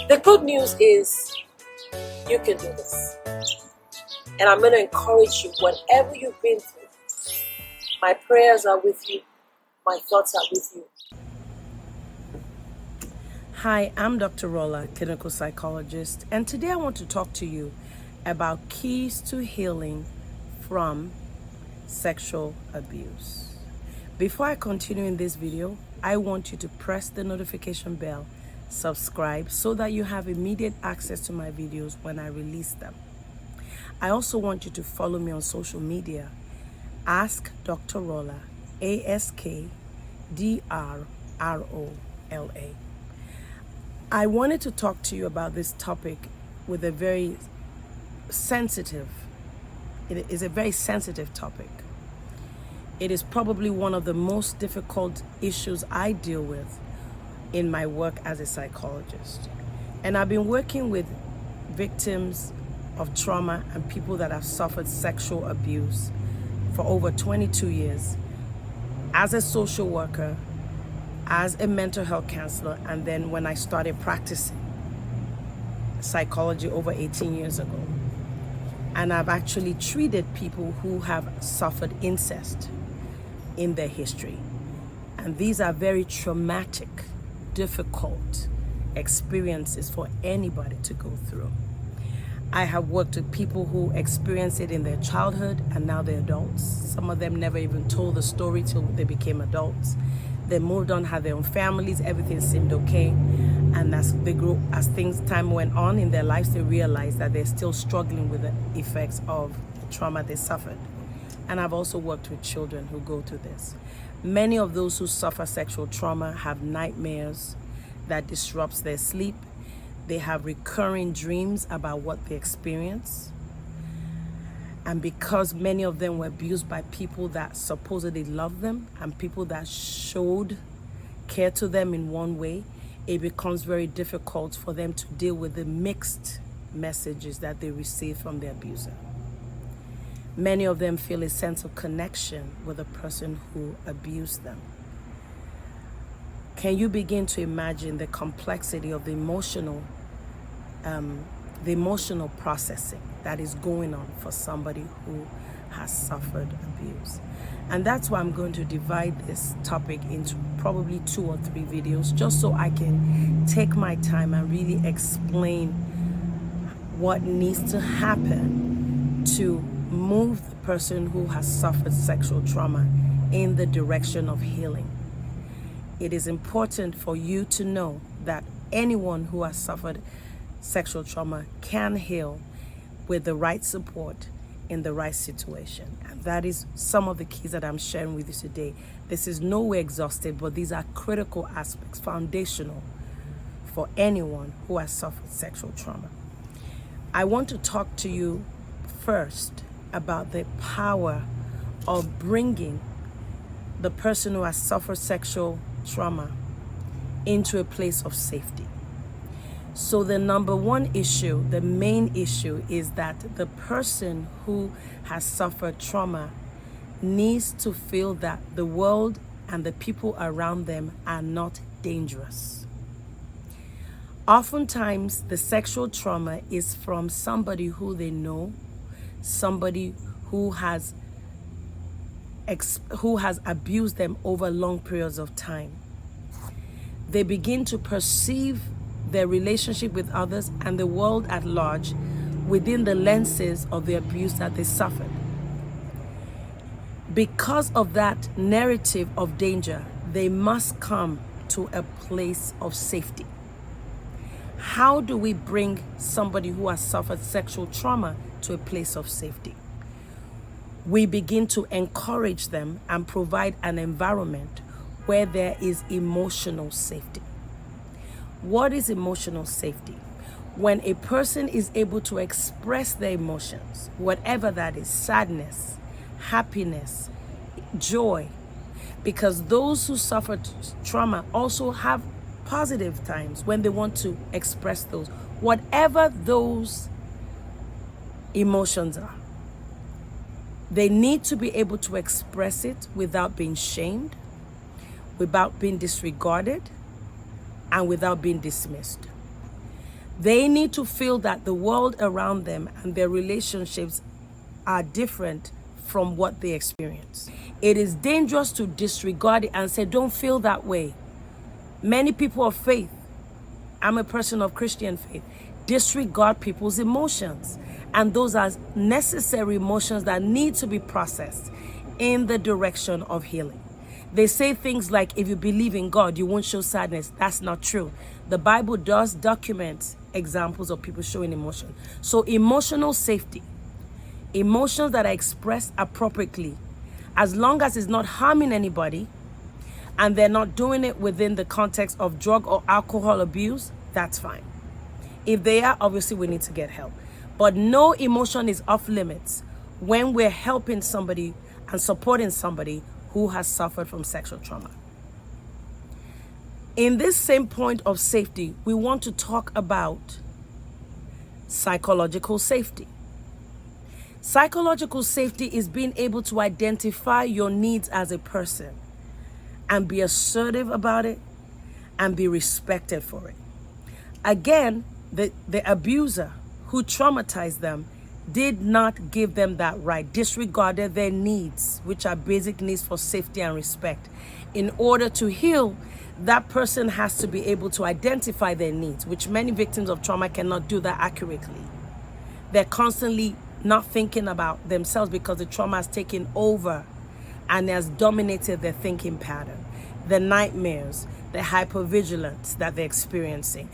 The good news is you can do this. And I'm going to encourage you, whatever you've been through, my prayers are with you, my thoughts are with you. Hi, I'm Dr. Rolla, clinical psychologist, and today I want to talk to you about keys to healing from sexual abuse. Before I continue in this video, I want you to press the notification bell, subscribe so that you have immediate access to my videos when I release them. I also want you to follow me on social media. Ask Dr. Rolla, AskDrRolla. I wanted to talk to you about this topic with a very sensitive, it is a very sensitive topic. It is probably one of the most difficult issues I deal with in my work as a psychologist. And I've been working with victims of trauma and people that have suffered sexual abuse for over 22 years as a social worker, as a mental health counselor, and then when I started practicing psychology over 18 years ago. And I've actually treated people who have suffered incest in their history. And these are very traumatic, difficult experiences for anybody to go through. I have worked with people who experienced it in their childhood and now they're adults. Some of them never even told the story till they became adults. They moved on, had their own families, everything seemed okay. And as they grew, as time went on in their lives, they realized that they're still struggling with the effects of the trauma they suffered. And I've also worked with children who go through this. Many of those who suffer sexual trauma have nightmares that disrupts their sleep. They have recurring dreams about what they experience. And because many of them were abused by people that supposedly loved them and people that showed care to them in one way, it becomes very difficult for them to deal with the mixed messages that they receive from their abuser. Many of them feel a sense of connection with the person who abused them. Can you begin to imagine the complexity of the emotional processing that is going on for somebody who has suffered abuse? And that's why I'm going to divide this topic into probably 2 or 3 videos, just so I can take my time and really explain what needs to happen to move the person who has suffered sexual trauma in the direction of healing. It is important for you to know that anyone who has suffered sexual trauma can heal with the right support in the right situation. And that is some of the keys that I'm sharing with you today. This is nowhere exhaustive, but these are critical aspects, foundational for anyone who has suffered sexual trauma. I want to talk to you first about the power of bringing the person who has suffered sexual trauma into a place of safety. So the number one issue, the main issue, is that the person who has suffered trauma needs to feel that the world and the people around them are not dangerous. Oftentimes, the sexual trauma is from somebody who they know, somebody who has abused them over long periods of time. They begin to perceive their relationship with others and the world at large within the lenses of the abuse that they suffered. Because of that narrative of danger, they must come to a place of safety. How do we bring somebody who has suffered sexual trauma to a place of safety? We begin to encourage them and provide an environment where there is emotional safety. What is emotional safety? When a person is able to express their emotions, whatever that is, sadness, happiness, joy, because those who suffered trauma also have positive times when they want to express those, whatever those emotions are. They need to be able to express it without being shamed, without being disregarded, and without being dismissed. They need to feel that the world around them and their relationships are different from what they experience. It is dangerous to disregard it and say, don't feel that way. Many people of faith, I'm a person of Christian faith, disregard people's emotions. And those are necessary emotions that need to be processed in the direction of healing. They say things like, if you believe in God, you won't show sadness. That's not true. The Bible does document examples of people showing emotion. So emotional safety, emotions that are expressed appropriately, as long as it's not harming anybody and they're not doing it within the context of drug or alcohol abuse, that's fine. If they are, obviously we need to get help. But no emotion is off limits when we're helping somebody and supporting somebody who has suffered from sexual trauma. In this same point of safety, we want to talk about psychological safety. Psychological safety is being able to identify your needs as a person and be assertive about it and be respected for it. Again, the abuser who traumatized them did not give them that right, disregarded their needs, which are basic needs for safety and respect. In order to heal, that person has to be able to identify their needs, which many victims of trauma cannot do that accurately. They're constantly not thinking about themselves because the trauma has taken over and has dominated their thinking pattern. The nightmares, the hypervigilance that they're experiencing,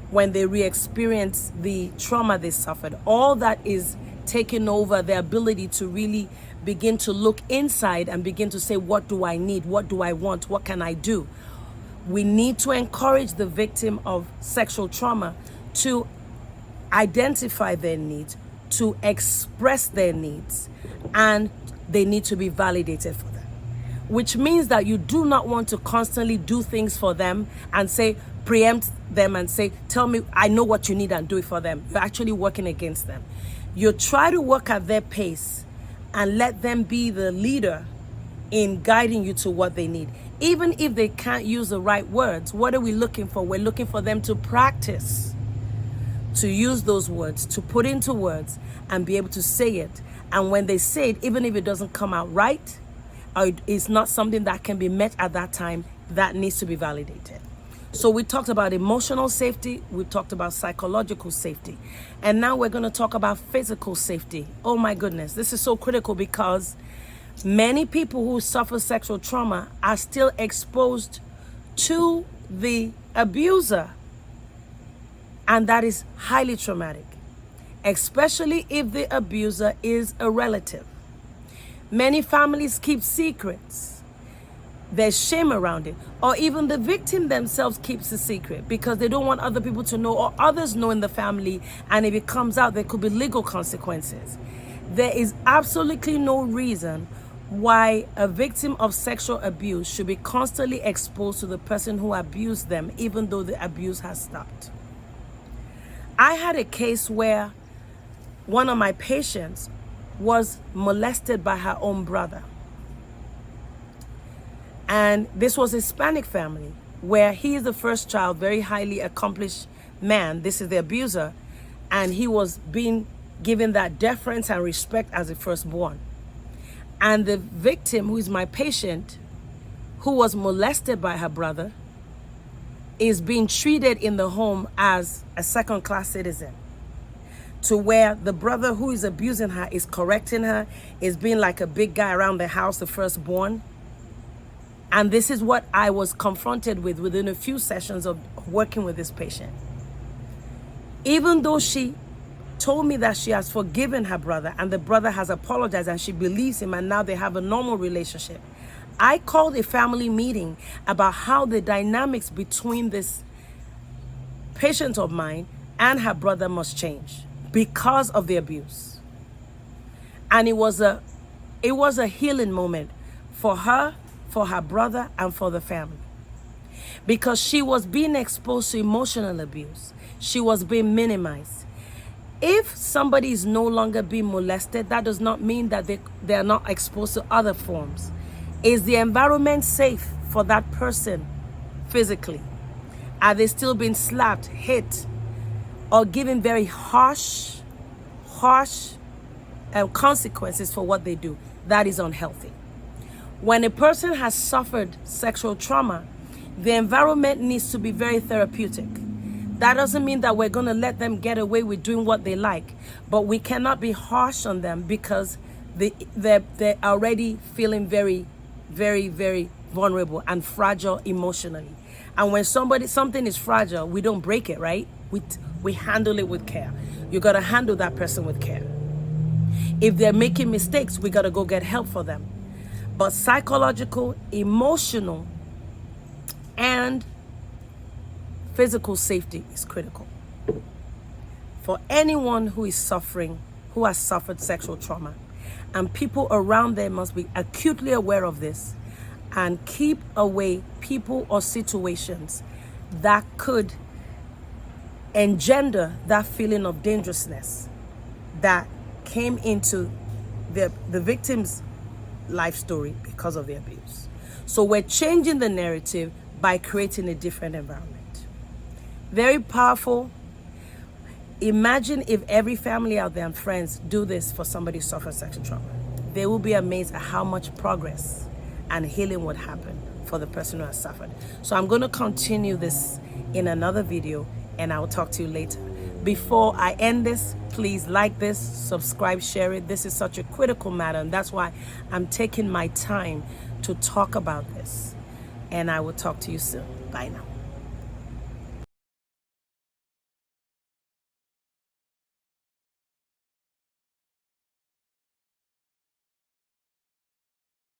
when they re-experience the trauma they suffered, all that is taking over their ability to really begin to look inside and begin to say, what do I need? What do I want? What can I do? We need to encourage the victim of sexual trauma to identify their needs, to express their needs, and they need to be validated for that. Which means that you do not want to constantly do things for them and say, preempt them and say, tell me, I know what you need and do it for them. You're actually working against them. You try to work at their pace and let them be the leader in guiding you to what they need. Even if they can't use the right words, what are we looking for? We're looking for them to practice, to use those words, to put into words and be able to say it. And when they say it, even if it doesn't come out right, or it's not something that can be met at that time, that needs to be validated. So we talked about emotional safety, we talked about psychological safety, and now we're going to talk about physical safety. Oh my goodness, this is so critical because many people who suffer sexual trauma are still exposed to the abuser, and that is highly traumatic, especially if the abuser is a relative. Many families keep secrets. There's shame around it. Or even the victim themselves keeps a secret because they don't want other people to know, or others know in the family, and if it comes out, there could be legal consequences. There is absolutely no reason why a victim of sexual abuse should be constantly exposed to the person who abused them, even though the abuse has stopped. I had a case where one of my patients was molested by her own brother. And this was a Hispanic family where he is the first child, very highly accomplished man. This is the abuser. And he was being given that deference and respect as a firstborn. And the victim, who is my patient, who was molested by her brother, is being treated in the home as a second-class citizen, to where the brother who is abusing her is correcting her, is being like a big guy around the house, the firstborn. And this is what I was confronted with within a few sessions of working with this patient. Even though she told me that she has forgiven her brother and the brother has apologized and she believes him and now they have a normal relationship, I called a family meeting about how the dynamics between this patient of mine and her brother must change because of the abuse. And it was a healing moment for her, for her brother, and for the family. Because she was being exposed to emotional abuse. She was being minimized. If somebody is no longer being molested, that does not mean that they are not exposed to other forms. Is the environment safe for that person physically? Are they still being slapped, hit, or giving very harsh consequences for what they do. That is unhealthy. When a person has suffered sexual trauma, the environment needs to be very therapeutic. That doesn't mean that we're going to let them get away with doing what they like, but we cannot be harsh on them because they're already feeling very, very, very vulnerable and fragile emotionally. And when something is fragile, we don't break it, right? We handle it with care. You got to handle that person with care. If they're making mistakes, we got to go get help for them. But psychological, emotional, and physical safety is critical. For anyone who is suffering, who has suffered sexual trauma, and people around them must be acutely aware of this and keep away people or situations that could engender that feeling of dangerousness that came into the victim's life story because of the abuse. So we're changing the narrative by creating a different environment. Very powerful. Imagine if every family out there and friends do this for somebody who suffers sexual trauma. They will be amazed at how much progress and healing would happen for the person who has suffered. So I'm going to continue this in another video, and I will talk to you later. Before I end this, please like this, subscribe, share it. This is such a critical matter, and that's why I'm taking my time to talk about this. And I will talk to you soon. Bye now.